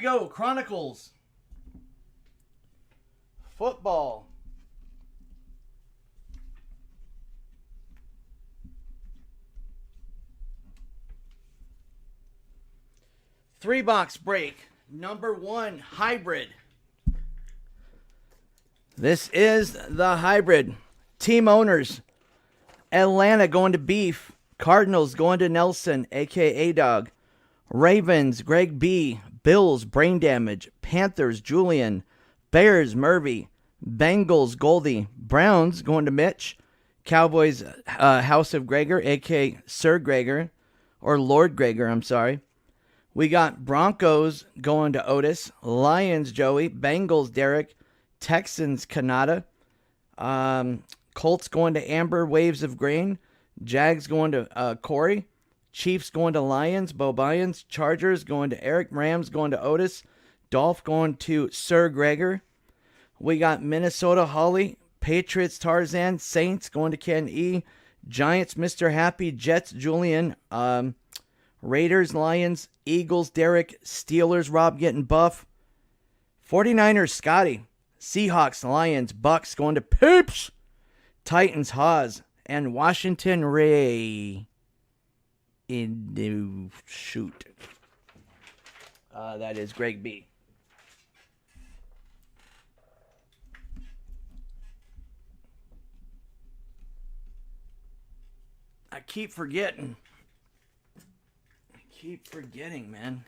we go. Chronicles. Football. Three-box break. Number 1, hybrid. This is the hybrid. Team owners. Atlanta going to Beef. Cardinals going to Nelson, a.k.a. Dog. Ravens, Greg B. Bills, Brain Damage. Panthers, Julian. Bears, Murphy. Bengals, Goldie. Browns going to Mitch. Cowboys, House of Gregor, a.k.a. Sir Gregor. Or Lord Gregor, I'm sorry. We got Broncos going to Otis. Lions, Joey. Bengals, Derek. Texans, Kanata. Colts going to Amber, Waves of Grain. Jags going to Corey. Chiefs going to Lions, Bo Byans. Chargers going to Eric. Rams going to Otis. Dolph going to Sir Gregor. We got Minnesota, Holly. Patriots, Tarzan. Saints going to Ken E. Giants, Mr. Happy. Jets, Julian. Raiders, Lions. Eagles, Derek. Steelers, Rob getting buff. 49ers, Scotty. Seahawks, Lions. Bucks going to Poops. Titans, Haas. And Washington, Ray. Shoot. That is Greg B. I keep forgetting. Man.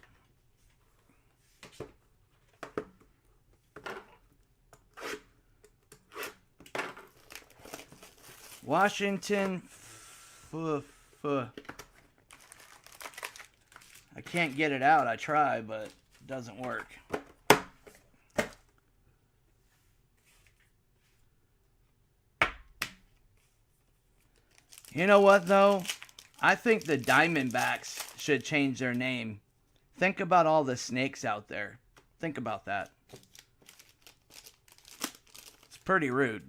Washington. I can't get it out. I try, but it doesn't work. You know what, though? I think the Diamondbacks should change their name. Think about all the snakes out there. Think about that. It's pretty rude.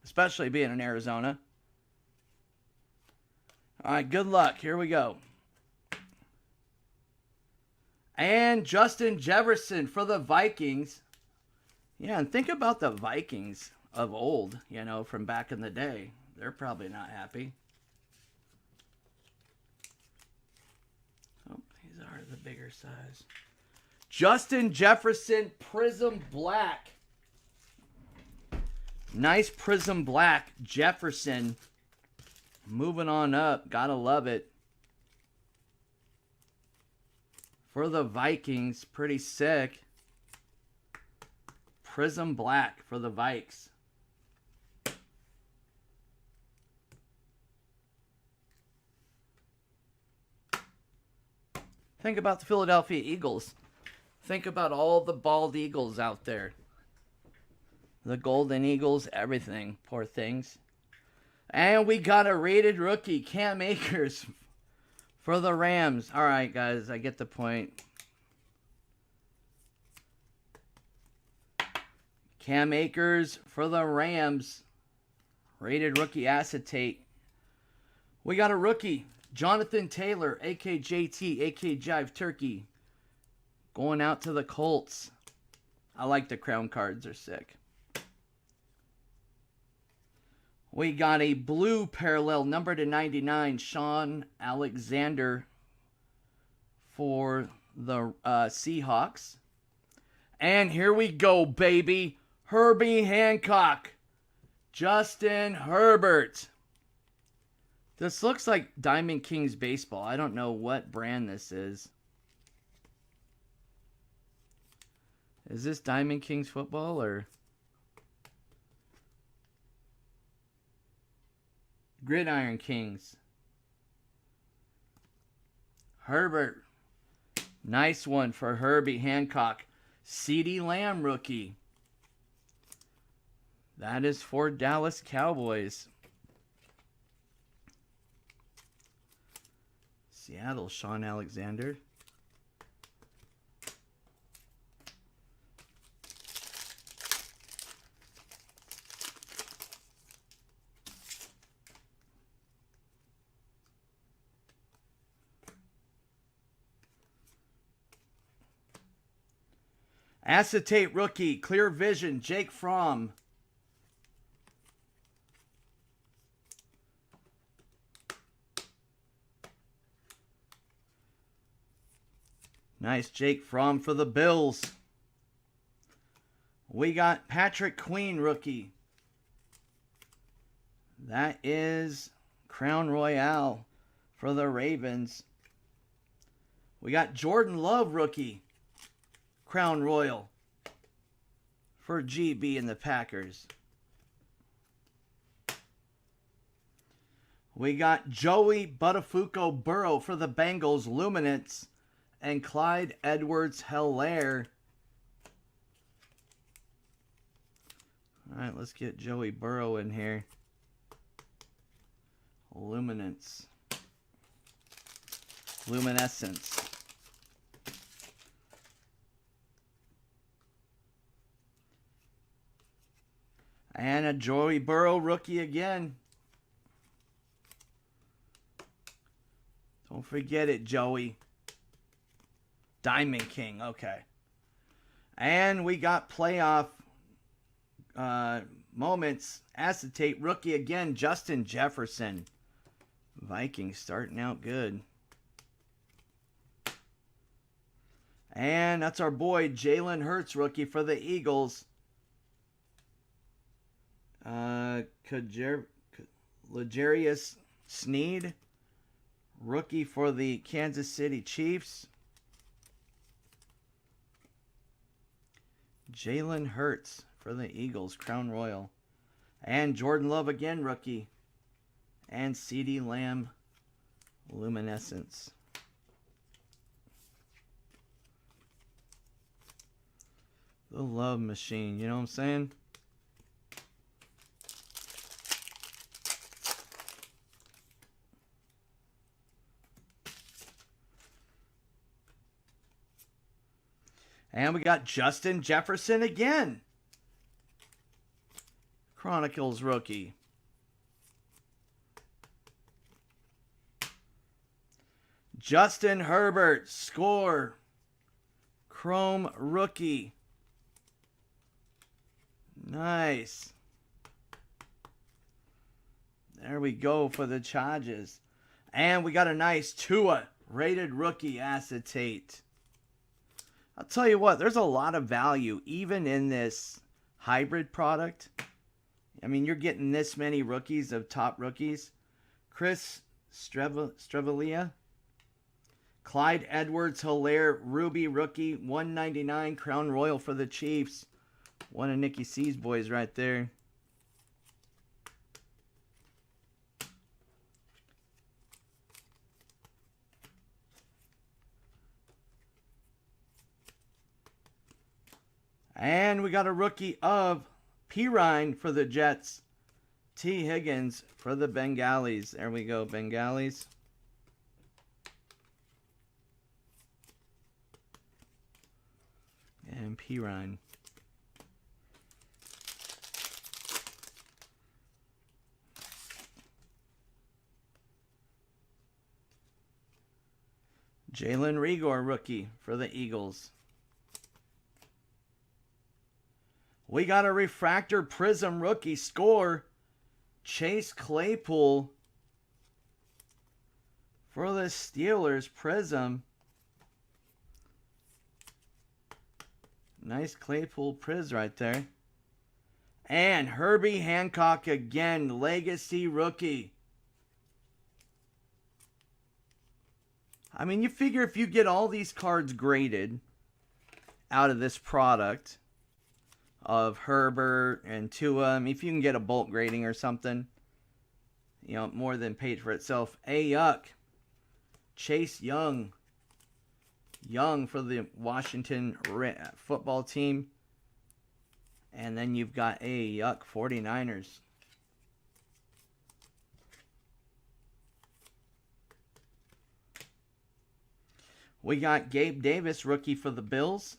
Especially being in Arizona. All right, good luck. Here we go. And Justin Jefferson for the Vikings. Yeah, and think about the Vikings of old, you know, from back in the day. They're probably not happy. Oh, these are the bigger size. Justin Jefferson Prism Black. Nice Prism Black Jefferson. Moving on up. Gotta love it. For the Vikings. Pretty sick. Prism Black for the Vikes. Think about the Philadelphia Eagles. Think about all the bald eagles out there. The golden eagles, everything. Poor things. And we got a rated rookie, Cam Akers, for the Rams. All right, guys, I get the point. Cam Akers for the Rams. Rated rookie acetate. We got a rookie, Jonathan Taylor, a.k.a. JT, a.k.a. Jive Turkey. Going out to the Colts. I like the crown cards. They're sick. We got a blue parallel, number to 99, Sean Alexander for the Seahawks. And here we go, baby. Herbie Hancock. Justin Herbert. This looks like Diamond Kings baseball. I don't know what brand this is. Is this Diamond Kings football or... Gridiron Kings. Herbert. Nice one for Herbie Hancock. CeeDee Lamb rookie. That is for Dallas Cowboys. Seattle, Sean Alexander. Acetate rookie, Clear Vision, Jake Fromm. Nice Jake Fromm for the Bills. We got Patrick Queen rookie. That is Crown Royale for the Ravens. We got Jordan Love rookie. Crown Royal for GB and the Packers. We got Joey Buttafuoco Burrow for the Bengals, Luminance, and Clyde Edwards-Helaire. All right, let's get Joey Burrow in here. Luminance. Luminescence. And a Joey Burrow rookie again. Don't forget it, Joey. Diamond King, okay. And we got playoff moments. Acetate rookie again, Justin Jefferson. Vikings starting out good. And that's our boy, Jalen Hurts rookie for the Eagles. L'Jarius Sneed, rookie for the Kansas City Chiefs. Jalen Hurts for the Eagles, Crown Royal. And Jordan Love again, rookie. And CeeDee Lamb, Luminescence. The love machine, you know what I'm saying? And we got Justin Jefferson again. Chronicles rookie. Justin Herbert, score. Chrome rookie. Nice. There we go for the Chargers. And we got a nice Tua rated rookie acetate. I'll tell you what, there's a lot of value even in this hybrid product. I mean, you're getting this many rookies of top rookies. Chris Strevelia. Clyde Edwards-Helaire, Ruby rookie, 199 Crown Royal for the Chiefs. One of Nicky C's boys right there. And we got a rookie of Pirine for the Jets. T. Higgins for the Bengalis. There we go, Bengalis. And Pirine. Jalen Reagor, rookie for the Eagles. We got a refractor prism rookie score. Chase Claypool for the Steelers prism. Nice Claypool priz right there. And Herbie Hancock again, legacy rookie. I mean, you figure if you get all these cards graded out of this product of Herbert and Tua, I mean, if you can get a bulk grading or something, you know, more than paid for itself. Yuck. Chase Young. Young for the Washington football team. And then you've got Yuck 49ers. We got Gabe Davis, rookie for the Bills.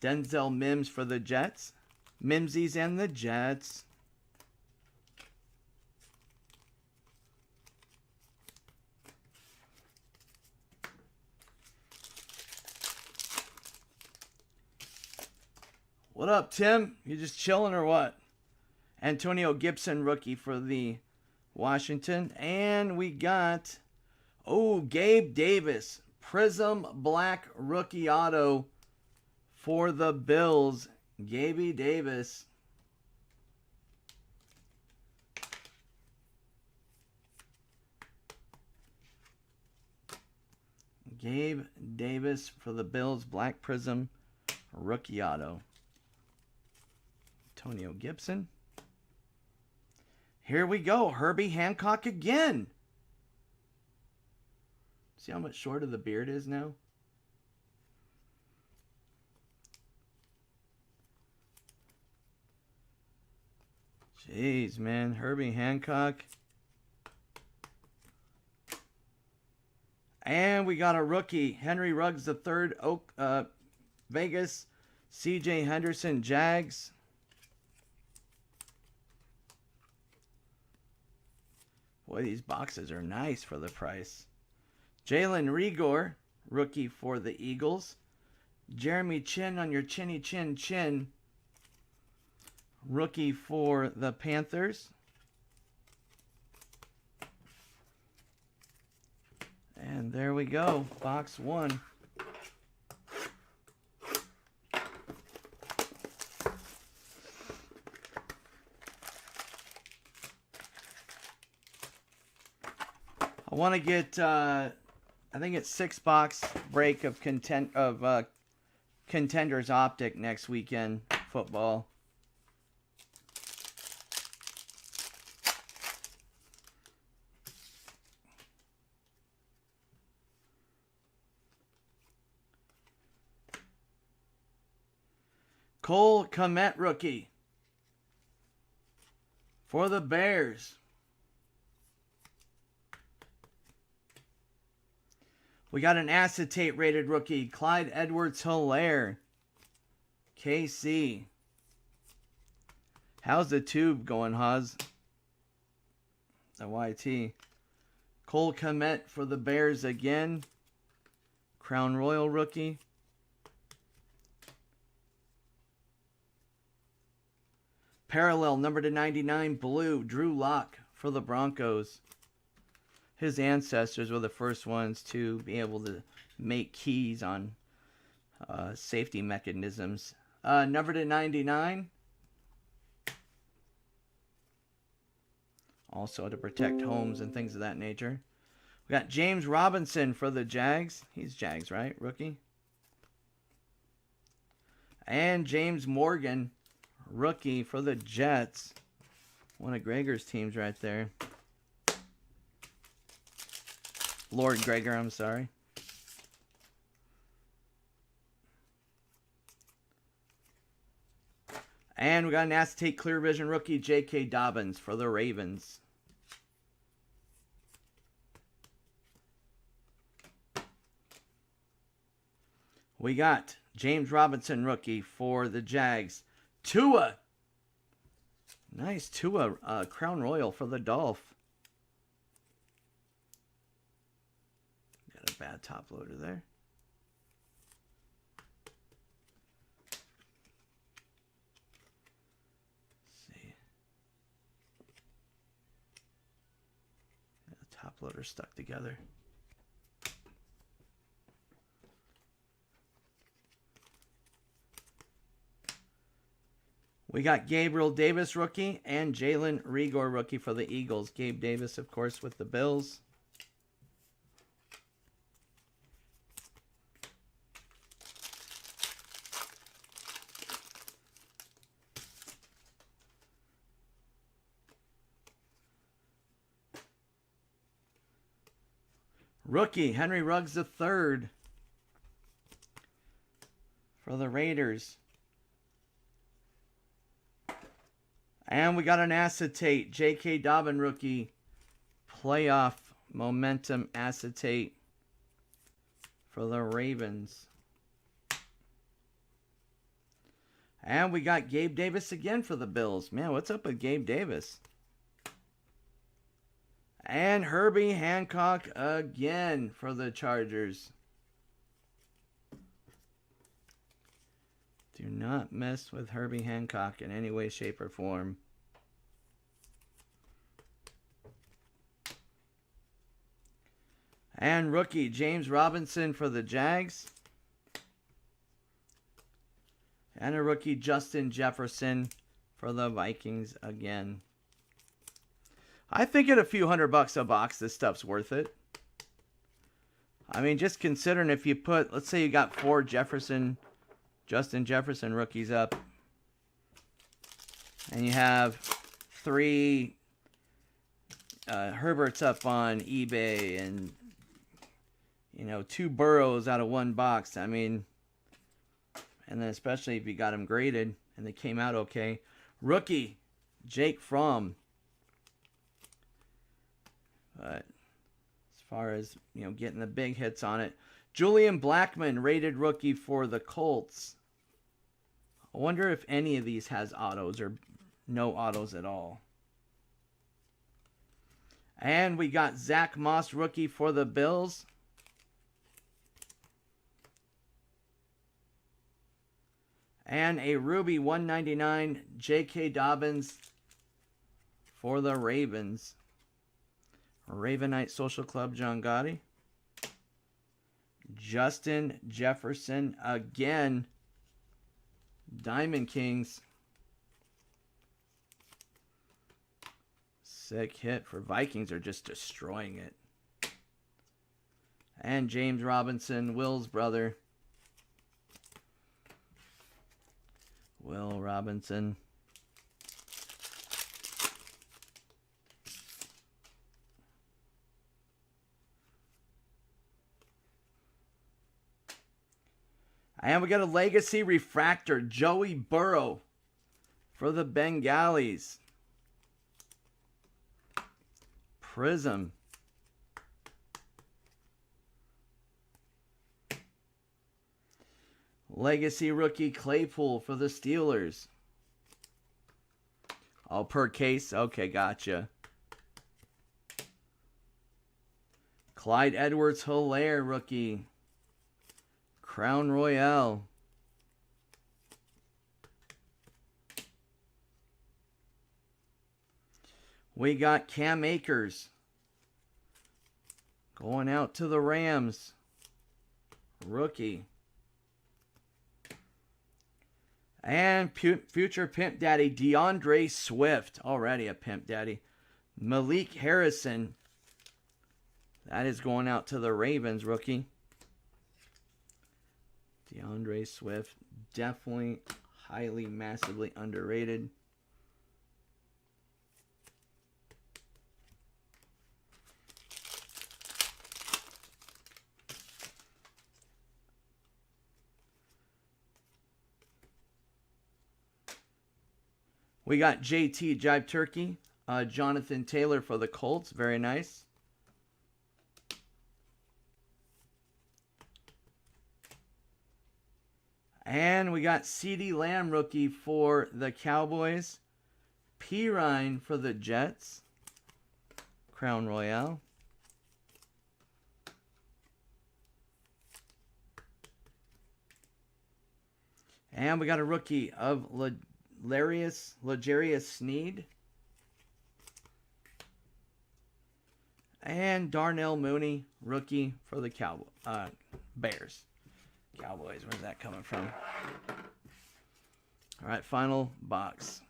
Denzel Mims for the Jets. Mimsies and the Jets. What up, Tim? You just chilling or what? Antonio Gibson, rookie for the Washington. And we got, Gabe Davis. Prism Black rookie auto for the Bills. Gabe Davis. Gabe Davis for the Bills. Black Prism rookie auto. Antonio Gibson. Here we go. Herbie Hancock again. See how much shorter the beard is now? Jeez, man. Herbie Hancock. And we got a rookie. Henry Ruggs III, Vegas. C.J. Henderson, Jags. Boy, these boxes are nice for the price. Jalen Rigor, rookie for the Eagles. Jeremy Chin on your chinny chin chin. Rookie for the Panthers. And there we go. Box one. I want to get, I think it's 6-box break of Contenders Optic next weekend football. Cole Kmet rookie for the Bears. We got an acetate rated rookie, Clyde Edwards-Helaire, KC. How's the tube going, Haas? The YT. Cole Kmet for the Bears again. Crown Royal rookie. Parallel number /99 blue, Drew Lock for the Broncos. His ancestors were the first ones to be able to make keys on safety mechanisms. Number /99. Also to protect homes and things of that nature. We got James Robinson for the Jags. He's Jags, right? Rookie. And James Morgan, rookie for the Jets. One of Gregor's teams right there. Lord Gregor, I'm sorry. And we got an acetate clear vision rookie, J.K. Dobbins for the Ravens. We got James Robinson rookie for the Jags. Tua. Nice Tua Crown Royal for the Dolph. Got a bad top loader there. Let's see. Got a top loader stuck together. We got Gabriel Davis rookie and Jalen Rigor rookie for the Eagles. Gabe Davis, of course, with the Bills. Rookie, Henry Ruggs III for the Raiders. And we got an acetate, J.K. Dobbin rookie, playoff momentum acetate for the Ravens. And we got Gabe Davis again for the Bills. Man, what's up with Gabe Davis? And Herbie Hancock again for the Chargers. Do not mess with Herbie Hancock in any way, shape, or form. And rookie, James Robinson for the Jags. And a rookie, Justin Jefferson for the Vikings again. I think at a few $100 a box, this stuff's worth it. I mean, just considering if you put, let's say you got 4 Justin Jefferson rookies up. And you have 3 Herberts up on eBay and, 2 Burrows out of 1 box. I mean, and then especially if you got them graded and they came out okay. Rookie, Jake Fromm. But as far as, getting the big hits on it. Julian Blackmon, rated rookie for the Colts. I wonder if any of these has autos or no autos at all. And we got Zach Moss, rookie for the Bills. And a Ruby 199 J.K. Dobbins for the Ravens. Ravenite Social Club, John Gotti. Justin Jefferson again. Diamond Kings. Sick hit for Vikings are just destroying it. And James Robinson, Will's brother. Will Robinson. And we got a Legacy Refractor, Joey Burrow for the Bengalis. Prism. Legacy Rookie Claypool for the Steelers. Oh, per case? Okay, gotcha. Clyde Edwards-Helaire rookie. Crown Royale. We got Cam Akers going out to the Rams. Rookie. And future Pimp Daddy, DeAndre Swift. Already a Pimp Daddy. Malik Harrison. That is going out to the Ravens, rookie. DeAndre Swift. Definitely highly, massively underrated. We got JT Jive Turkey, Jonathan Taylor for the Colts. Very nice. And we got CeeDee Lamb rookie for the Cowboys. Pirine for the Jets. Crown Royale. And we got a rookie of L'Jarius Sneed. And Darnell Mooney, rookie for the Bears. Cowboys, where's that coming from? All right, final box.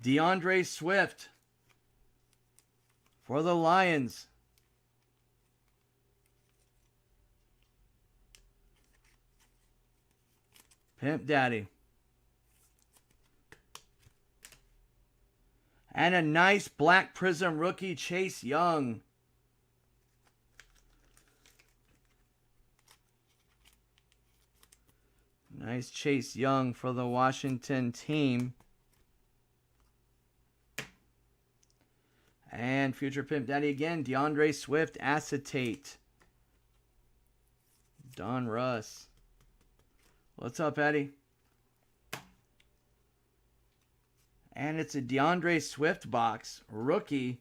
DeAndre Swift for the Lions. Pimp Daddy. And a nice Black Prism rookie, Chase Young. Nice Chase Young for the Washington team. And Future Pimp Daddy again. DeAndre Swift acetate. Don Russ. What's up, Eddie? And it's a DeAndre Swift box. Rookie.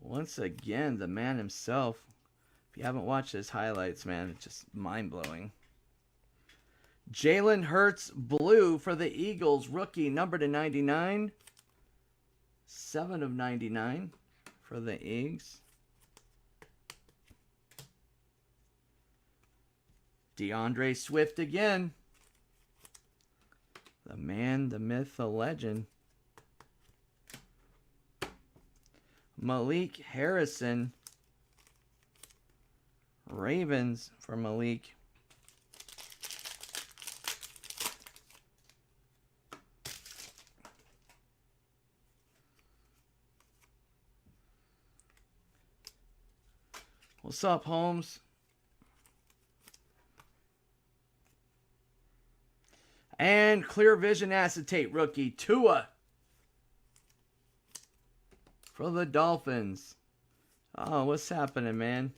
Once again, the man himself. If you haven't watched his highlights, man, it's just mind-blowing. Jalen Hurts blue for the Eagles. Rookie, number to 99. 7 of 99 for the Eagles. DeAndre Swift again. The man, the myth, the legend. Malik Harrison. Ravens for Malik. What's up, Holmes? And Clear Vision Acetate rookie, Tua. For the Dolphins. Oh, what's happening, man?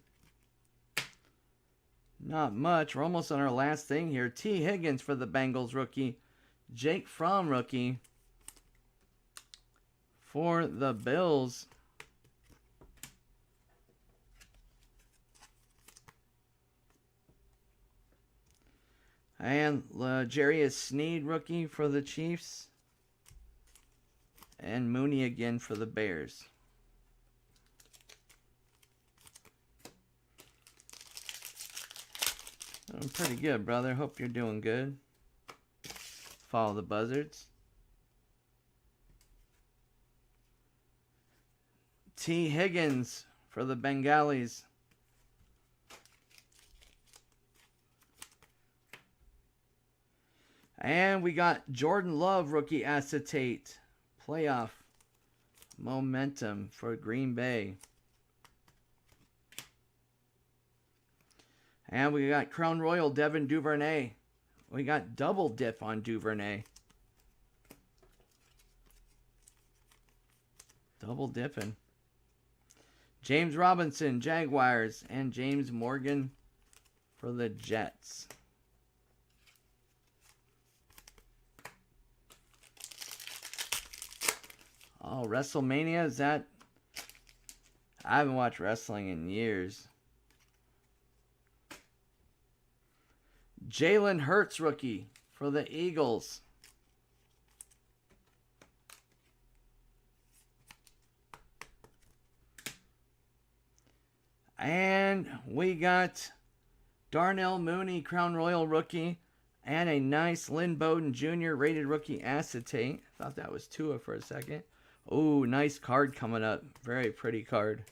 Not much. We're almost on our last thing here. T. Higgins for the Bengals rookie. Jake Fromm rookie. For the Bills. And Jarius Sneed rookie for the Chiefs. And Mooney again for the Bears. I'm pretty good, brother. Hope you're doing good. Follow the buzzards. T. Higgins for the Bengalis. And we got Jordan Love rookie acetate. Playoff momentum for Green Bay. And we got Crown Royal Devin Duvernay. We got double dip on Duvernay. Double dipping. James Robinson, Jaguars. And James Morgan for the Jets. Oh, WrestleMania, is that? I haven't watched wrestling in years. Jalen Hurts rookie for the Eagles. And we got Darnell Mooney, Crown Royal rookie. And a nice Lynn Bowden Jr. rated rookie acetate. Thought that was Tua for a second. Oh, nice card coming up. Very pretty card.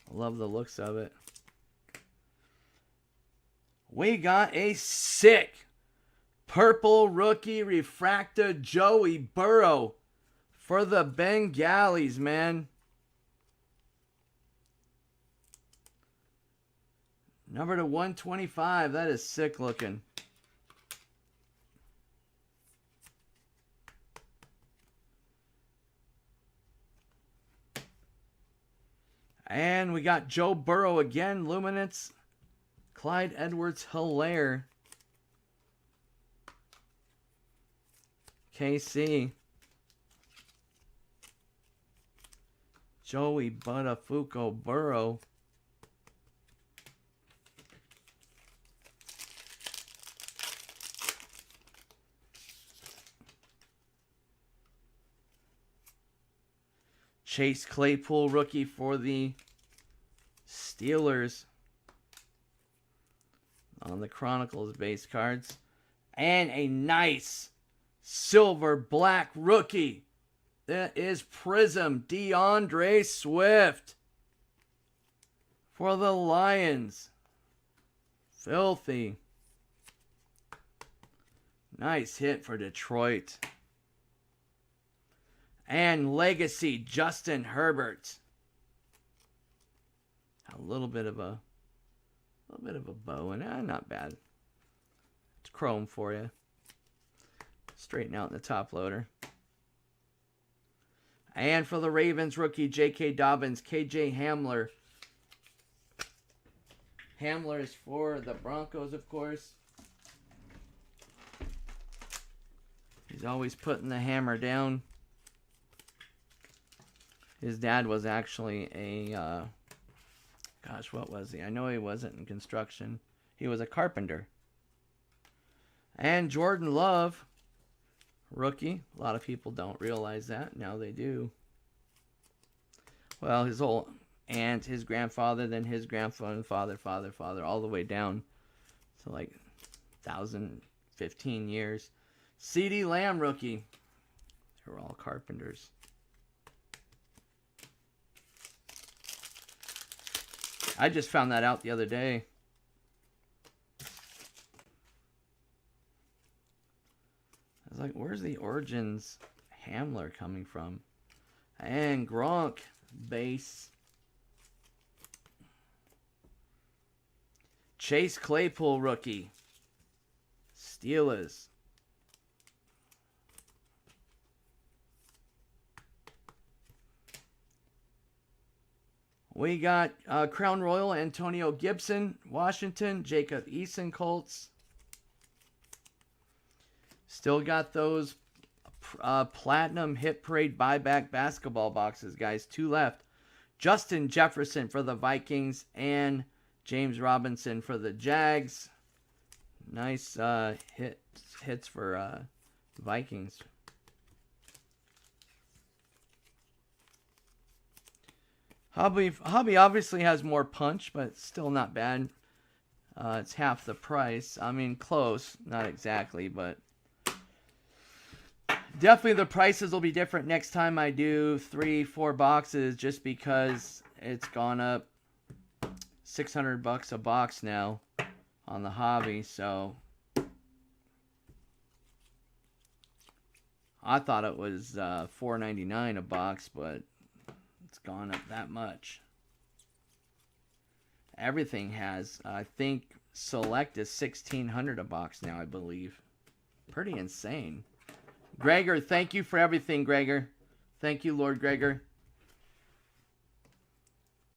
I love the looks of it. We got a sick purple rookie refractor Joey Burrow for the Bengalis, man. Number to 125. That is sick looking. And we got Joe Burrow again, Luminance. Clyde Edwards-Helaire. KC. Joey Buttafuoco Burrow. Chase Claypool rookie for the Steelers on the Chronicles base cards. And a nice silver black rookie. That is Prism DeAndre Swift for the Lions. Filthy. Nice hit for Detroit. And Legacy Justin Herbert. A little bit of a bow and not bad. It's chrome for you. Straighten out in the top loader. And for the Ravens, rookie J.K. Dobbins, K.J. Hamler. Hamler is for the Broncos, of course. He's always putting the hammer down. His dad was actually a, gosh, what was he? I know he wasn't in construction. He was a carpenter. And Jordan Love, rookie. A lot of people don't realize that. Now they do. Well, his whole aunt, his grandfather, then his grandfather, father, all the way down to like 1,015 years. CeeDee Lamb, rookie. They're all carpenters. I just found that out the other day. I was like, where's the Origins Hamler coming from? And Gronk, base. Chase Claypool, rookie. Steelers. We got Crown Royal, Antonio Gibson, Washington, Jacob Eason, Colts. Still got those Platinum Hit Parade buyback basketball boxes, guys. 2 left. Justin Jefferson for the Vikings and James Robinson for the Jags. Nice hits for Vikings. Hobby obviously has more punch, but still not bad. It's half the price. I mean, close. Not exactly, but definitely the prices will be different next time I do 3-4 boxes, just because it's gone up $600 a box now on the hobby. So I thought it was $4.99 a box, but it's gone up that much. Everything has. I think Select is $1,600 a box now, I believe. Pretty insane. Gregor, thank you for everything, Gregor. Thank you, Lord Gregor.